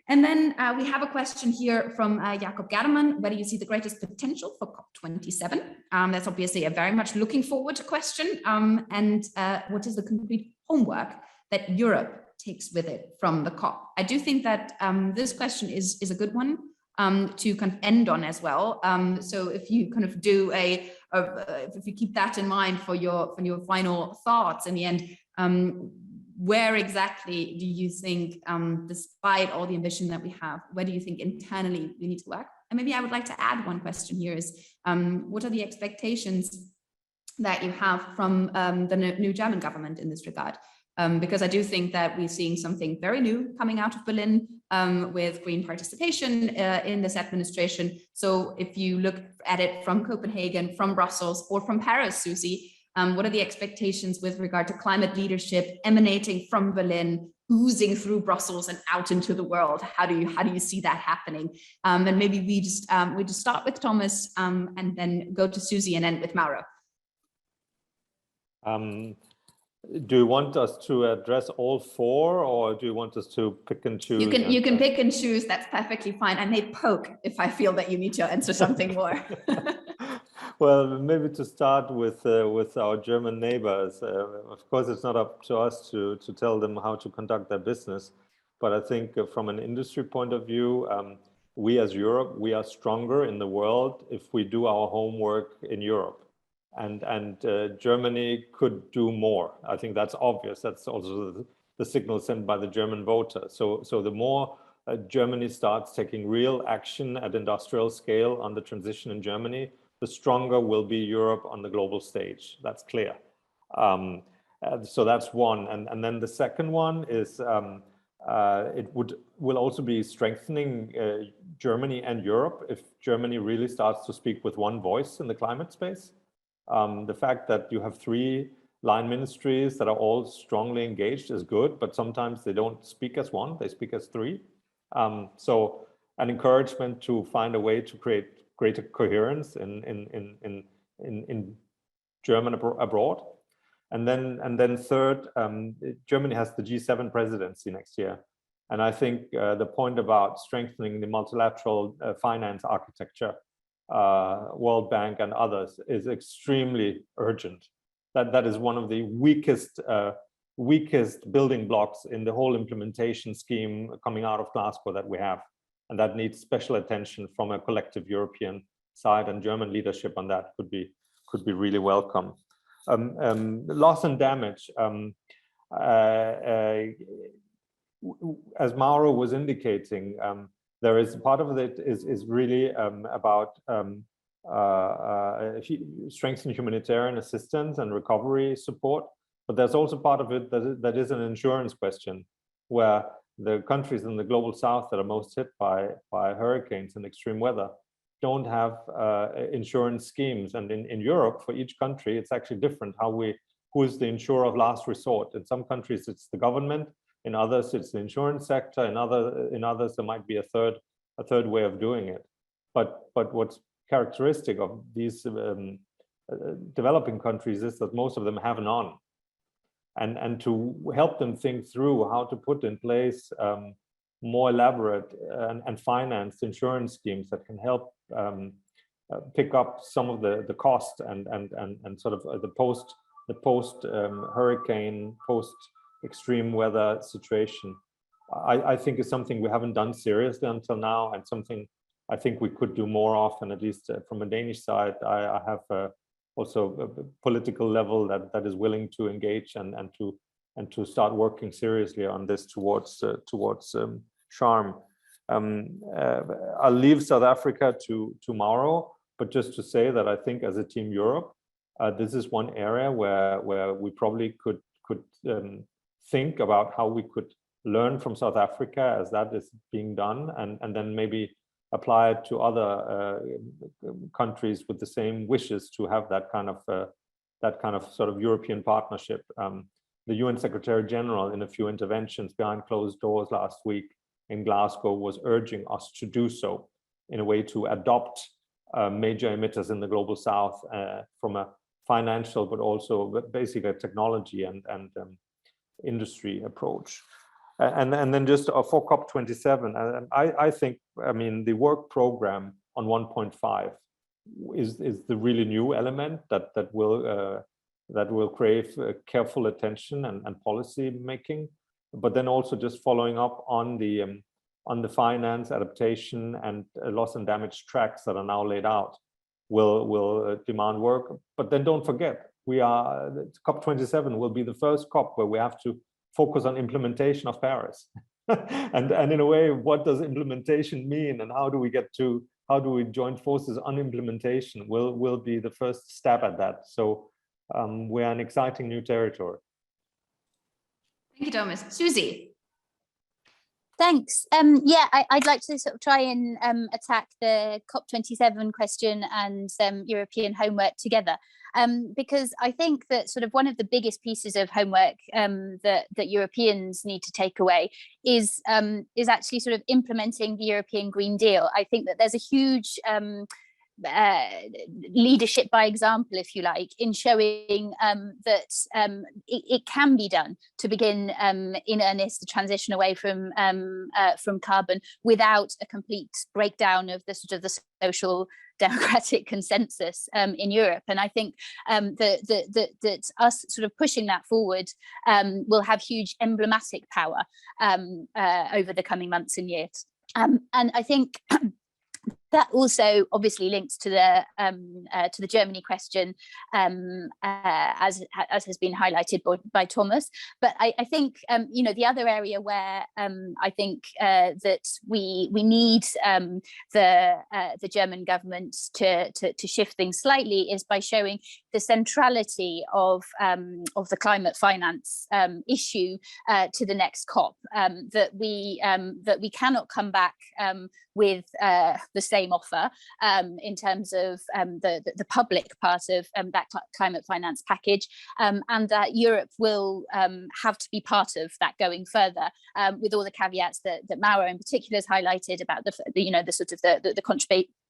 And then we have a question here from Jakob German. Where do you see the greatest potential for COP27? That's obviously a very much looking forward question. And what is the concrete homework that Europe takes with it from the COP? I do think that this question is a good one to kind of end on as well. So if you kind of do if you keep that in mind for your final thoughts in the end, where exactly do you think, despite all the ambition that we have, where do you think internally we need to work? And maybe I would like to add one question here is, what are the expectations that you have from the new German government in this regard? Because I do think that we're seeing something very new coming out of Berlin with green participation in this administration. So if you look at it from Copenhagen, from Brussels, or from Paris, Susie, what are the expectations with regard to climate leadership emanating from Berlin, oozing through Brussels and out into the world? How do you see that happening? And maybe we just start with Thomas and then go to Susie and end with Mauro. Do you want us to address all four, or do you want us to pick and choose? You can pick and choose. That's perfectly fine. I may poke if I feel that you need to answer something more. Well, maybe to start with our German neighbors. Of course, it's not up to us to tell them how to conduct their business, but I think from an industry point of view, we as Europe, we are stronger in the world if we do our homework in Europe. And Germany could do more. I think that's obvious. That's also the signal sent by the German voter. So the more Germany starts taking real action at industrial scale on the transition in Germany, the stronger will be Europe on the global stage. That's clear. So that's one. And then the second one is it will also be strengthening Germany and Europe if Germany really starts to speak with one voice in the climate space. The fact that you have 3 line ministries that are all strongly engaged is good, but sometimes they don't speak as one, they speak as 3. So an encouragement to find a way to create greater coherence in German abroad. And then third, Germany has the G7 presidency next year. And I think the point about strengthening the multilateral finance architecture, World Bank and others, is extremely urgent. That is one of the weakest building blocks in the whole implementation scheme coming out of Glasgow that we have, and that needs special attention from a collective European side, and German leadership on that could be really welcome. Loss and damage, as Mauro was indicating, there is part of it is really about strengthening humanitarian assistance and recovery support, but there's also part of it that is an insurance question, where the countries in the global south that are most hit by hurricanes and extreme weather don't have insurance schemes. And in Europe, for each country, it's actually different who is the insurer of last resort. In some countries, it's the government. In others, it's the insurance sector. In others, there might be a third way of doing it. But what's characteristic of these developing countries is that most of them have none. And to help them think through how to put in place more elaborate and financed insurance schemes that can help pick up some of the cost and sort of the post hurricane, post extreme weather situation, I think is something we haven't done seriously until now, and something I think we could do more often. At least from a Danish side, I have also a political level that is willing to engage and to start working seriously on this towards Sharm. I'll leave South Africa to tomorrow, but just to say that I think as a Team Europe, this is one area where we probably could think about how we could learn from South Africa as that is being done, and then maybe apply it to other countries with the same wishes to have that kind of sort of European partnership. The UN Secretary General, in a few interventions behind closed doors last week in Glasgow, was urging us to do so in a way to adopt major emitters in the global south from a financial, but also basically a technology and industry approach. And then just for COP27, I think, I mean, the work program on 1.5 is the really new element that will crave careful attention and policy making, but then also just following up on the finance, adaptation, and loss and damage tracks that are now laid out will demand work. But then don't forget, COP27 will be the first COP where we have to focus on implementation of Paris. and in a way, what does implementation mean, and how do we get to how do we join forces on implementation will be the first step at that. So we're in exciting new territory. Thank you, Thomas. Susie. Thanks. Yeah, I'd like to sort of try and attack the COP27 question and European homework together, because I think that sort of one of the biggest pieces of homework that Europeans need to take away is actually sort of implementing the European Green Deal. I think that there's a huge leadership by example, if you like, in showing that it can be done to begin in earnest the transition away from carbon without a complete breakdown of the sort of the social democratic consensus in Europe. And I think that us sort of pushing that forward will have huge emblematic power over the coming months and years. And I think that also obviously links to the Germany question, as has been highlighted by Thomas. But I think you know, the other area where I think that we need the German government to shift things slightly is by showing the centrality of the climate finance issue to the next COP. That we cannot come back with the same offer in terms of the public part of that climate finance package, and that Europe will have to be part of that going further, with all the caveats that Mauro in particular has highlighted about the sort of the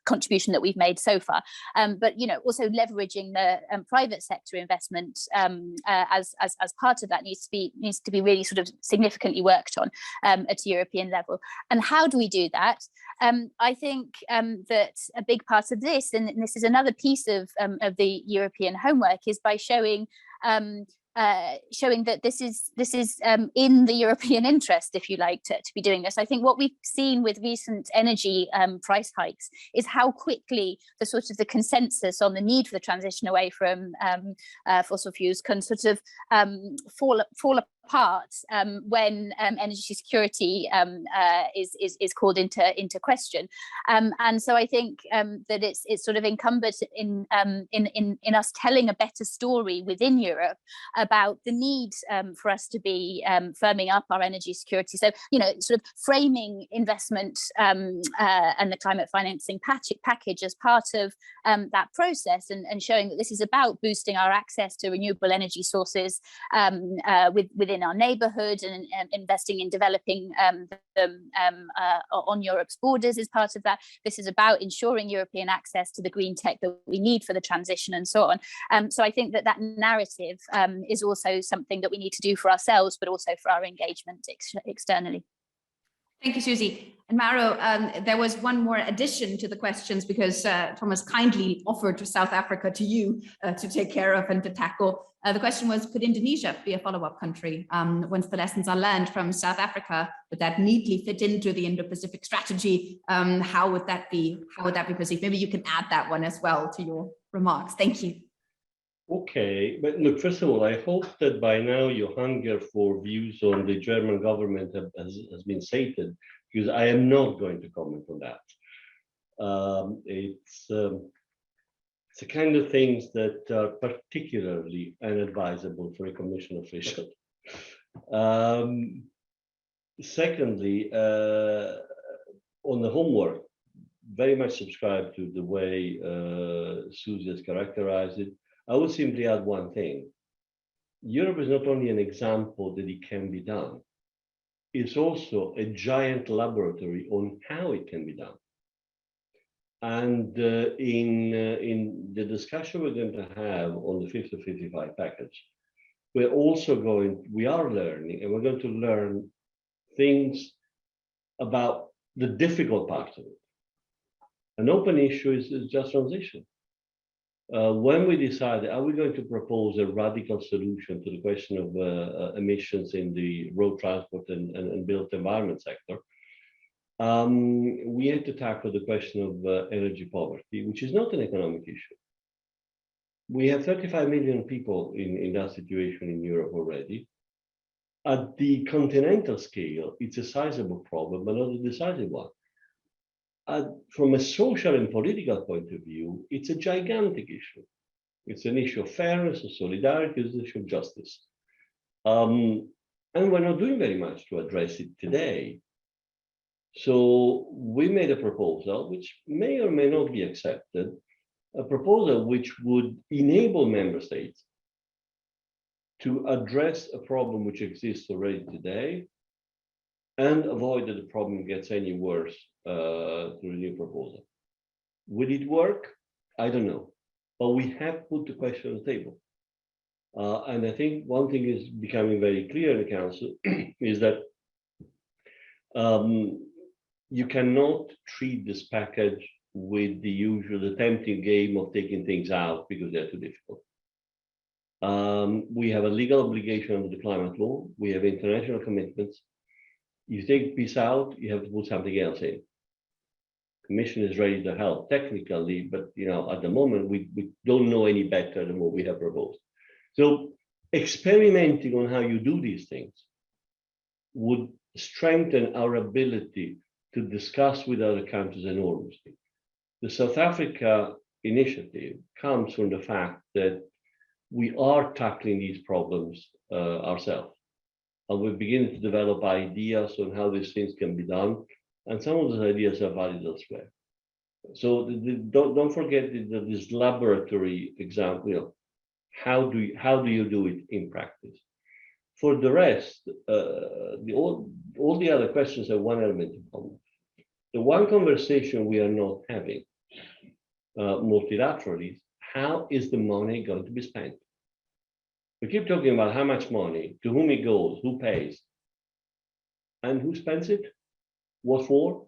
contribution that we've made so far, but you know, also leveraging the private sector investment as part of that needs to be really sort of significantly worked on at a European level. And how do we do that? I think that a big part of this, and this is another piece of the European homework, is by showing that this is in the European interest, if you like, to be doing this. I think what we've seen with recent energy price hikes is how quickly the consensus on the need for the transition away from fossil fuels can sort of fall apart when energy security is called into question, and so I think that it's sort of incumbent in us telling a better story within Europe about the need for us to be firming up our energy security. So you know, sort of framing investment and the climate financing package as part of that process, and showing that this is about boosting our access to renewable energy sources within our neighbourhood, and investing in developing them on Europe's borders is part of that. This is about ensuring European access to the green tech that we need for the transition, and so on. So I think that narrative is also something that we need to do for ourselves, but also for our engagement externally. Thank you, Susie. And Mauro, there was one more addition to the questions, because Thomas kindly offered South Africa to you to take care of and to tackle. The question was, could Indonesia be a follow-up country? Once the lessons are learned from South Africa, would that neatly fit into the Indo-Pacific strategy? How would that be perceived? Maybe you can add that one as well to your remarks. Thank you. Okay, but look, first of all, I hope that by now your hunger for views on the German government has been sated, because I am not going to comment on that. It's the kind of things that are particularly unadvisable for a commission official. Secondly, on the homework, very much subscribe to the way Susie has characterized it. I would simply add one thing. Europe is not only an example that it can be done, it's also a giant laboratory on how it can be done. And in the discussion we're going to have on the 50 to 55 package, we are learning, and we're going to learn things about the difficult parts of it. An open issue is just transition. When we decided, are we going to propose a radical solution to the question of emissions in the road transport and built environment sector, we had to tackle the question of energy poverty, which is not an economic issue. We have 35 million people in that situation in Europe already. At the continental scale, it's a sizable problem, but not a decisive one. from a social and political point of view, it's a gigantic issue. It's an issue of fairness, of solidarity, it's an issue of justice. And we're not doing very much to address it today. So we made a proposal, which may or may not be accepted, a proposal which would enable member states to address a problem which exists already today and avoid that the problem gets any worse through a new proposal. Will it work? I don't know. But we have put the question on the table. And I think one thing is becoming very clear in the Council is that you cannot treat this package with the usual tempting game of taking things out because they're too difficult. We have a legal obligation under the climate law. We have international commitments. You take peace out, you have to put something else in. Commission is ready to help technically, but at the moment we don't know any better than what we have proposed. So experimenting on how you do these things would strengthen our ability to discuss with other countries enormously. The South Africa initiative comes from the fact that we are tackling these problems ourselves. And we're beginning to develop ideas on how these things can be done. And some of those ideas are valid elsewhere. So don't forget this laboratory example, how do you do it in practice? For the rest, all the other questions have one element in common. The one conversation we are not having multilaterally is how is the money going to be spent? We keep talking about how much money, to whom it goes, who pays, and who spends it, what for,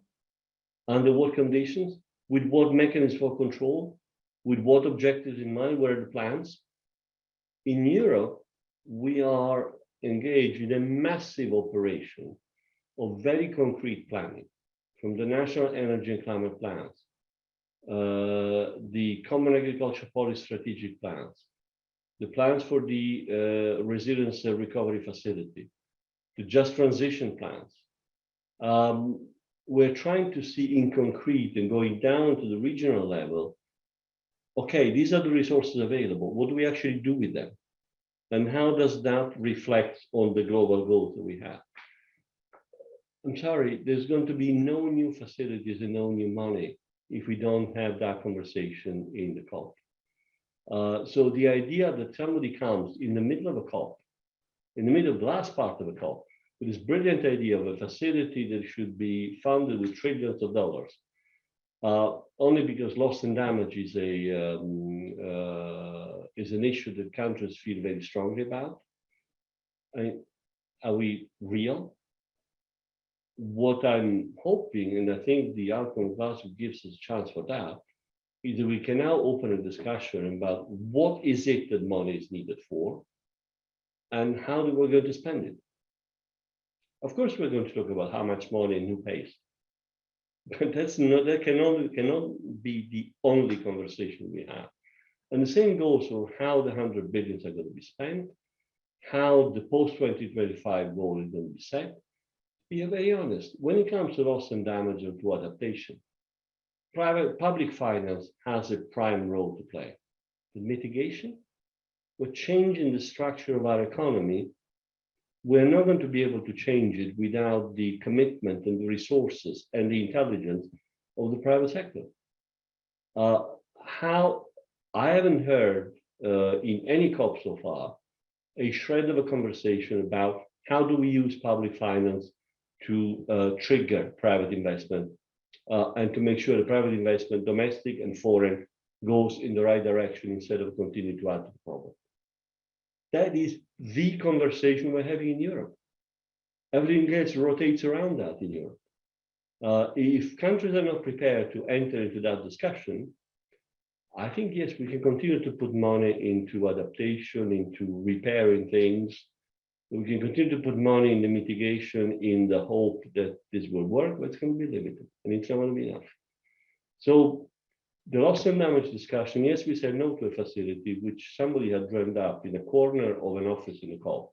under what conditions, with what mechanisms for control, with what objectives in mind, what are the plans? In Europe, we are engaged in a massive operation of very concrete planning, from the national energy and climate plans, the common agriculture policy strategic plans, the plans for the resilience and recovery facility, the just transition plans. We're trying to see in concrete and going down to the regional level, okay, these are the resources available. What do we actually do with them? And how does that reflect on the global goals that we have? I'm sorry, there's going to be no new facilities and no new money if we don't have that conversation in the COP. So the idea that somebody comes in the middle of a COP, in the middle of the last part of a COP, with this brilliant idea of a facility that should be funded with trillions of dollars, only because loss and damage is an issue that countries feel very strongly about. I mean, are we real? What I'm hoping, and I think the outcome of Glasgow gives us a chance for that, is that we can now open a discussion about what is it that money is needed for, and how we're going to spend it. Of course, we're going to talk about how much money and who pays, but that cannot be the only conversation we have. And the same goes for how the 100 billions are going to be spent, how the post-2025 goal is going to be set. Be very honest, when it comes to loss and damage and to adaptation, public finance has a prime role to play. The mitigation, we're changing the structure of our economy. We're not going to be able to change it without the commitment and the resources and the intelligence of the private sector. How I haven't heard in any COP so far a shred of a conversation about how do we use public finance to trigger private investment and to make sure the private investment, domestic and foreign, goes in the right direction instead of continuing to add to the problem. That is the conversation we're having in Europe. Everything else rotates around that in Europe. If countries are not prepared to enter into that discussion, I think, yes, we can continue to put money into adaptation, into repairing things. We can continue to put money in the mitigation in the hope that this will work, but it's going to be limited and it's not going to be enough. So the loss and damage discussion, yes, we said no to a facility which somebody had dreamed up in a corner of an office in the COP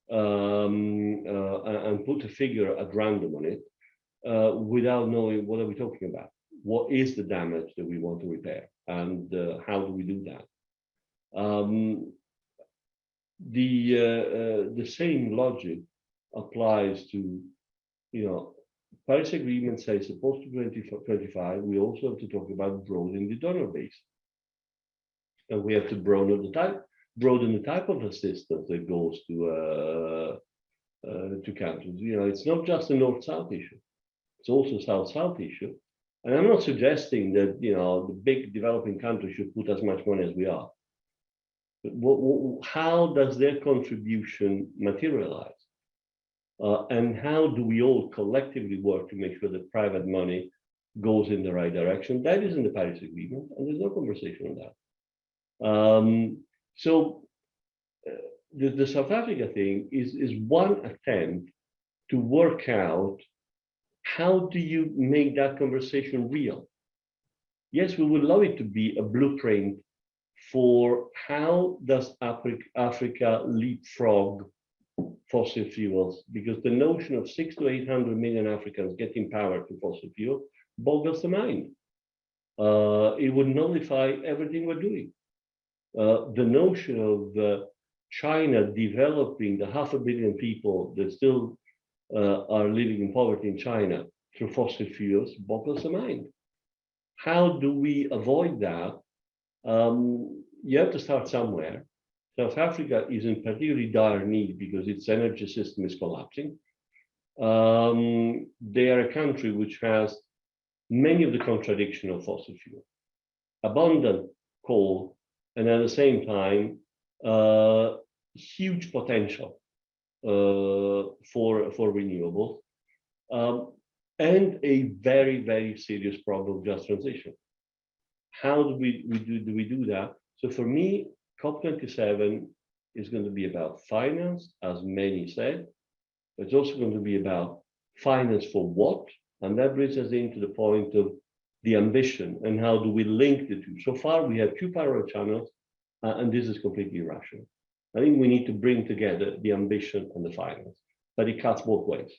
and put a figure at random on it without knowing what are we talking about. what is the damage that we want to repair, and how do we do that? The same logic applies to, Paris Agreement says supposed to 2025. We also have to talk about broadening the donor base, and we have to broaden the type of assistance that goes to countries. It's not just a North-South issue; it's also a South-South issue. And I'm not suggesting that the big developing countries should put as much money as we are. But how does their contribution materialize? And how do we all collectively work to make sure that private money goes in the right direction? That is in the Paris Agreement, and there's no conversation on that. So the South Africa thing is one attempt to work out how do you make that conversation real. Yes, we would love it to be a blueprint for how does Africa leapfrog fossil fuels, because the notion of 600 to 800 million Africans getting power to fossil fuel boggles the mind. It would nullify everything we're doing. The notion of China developing the 500 million people that still are living in poverty in China through fossil fuels boggles the mind. How do we avoid that? You have to start somewhere. South Africa is in particularly dire need because its energy system is collapsing. They are a country which has many of the contradictions of fossil fuel, abundant coal, and at the same time, huge potential for renewables, and a very, very serious problem of just transition. How do we do that? So for me, COP27 is going to be about finance, as many said, but it's also going to be about finance for what? And that brings us into the point of the ambition and how do we link the two. So far, we have two parallel channels, and this is completely irrational. I think we need to bring together the ambition and the finance, but it cuts both ways.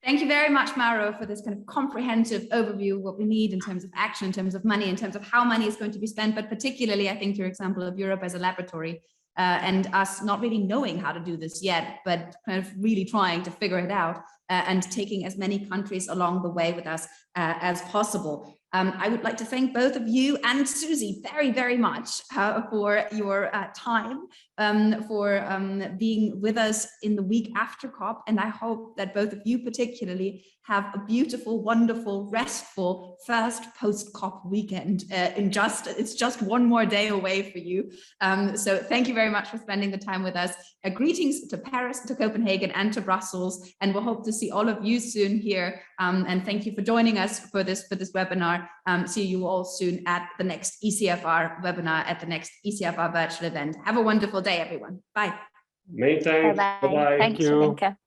Thank you very much, Mauro, for this kind of comprehensive overview of what we need in terms of action, in terms of money, in terms of how money is going to be spent, but particularly, I think, your example of Europe as a laboratory and us not really knowing how to do this yet, but kind of really trying to figure it out and taking as many countries along the way with us as possible. I would like to thank both of you and Susie very, very much for your time, for being with us in the week after COP. And I hope that both of you particularly have a beautiful, wonderful, restful first post-COP weekend. It's just one more day away for you. So thank you very much for spending the time with us. Greetings to Paris, to Copenhagen, and to Brussels. And we'll hope to see all of you soon here. And thank you for joining us for this webinar. See you all soon at the next ECFR webinar, at the next ECFR virtual event. Have a wonderful day, everyone. Bye. Many thanks. Bye-bye. Bye-bye. Thank you, Lenka.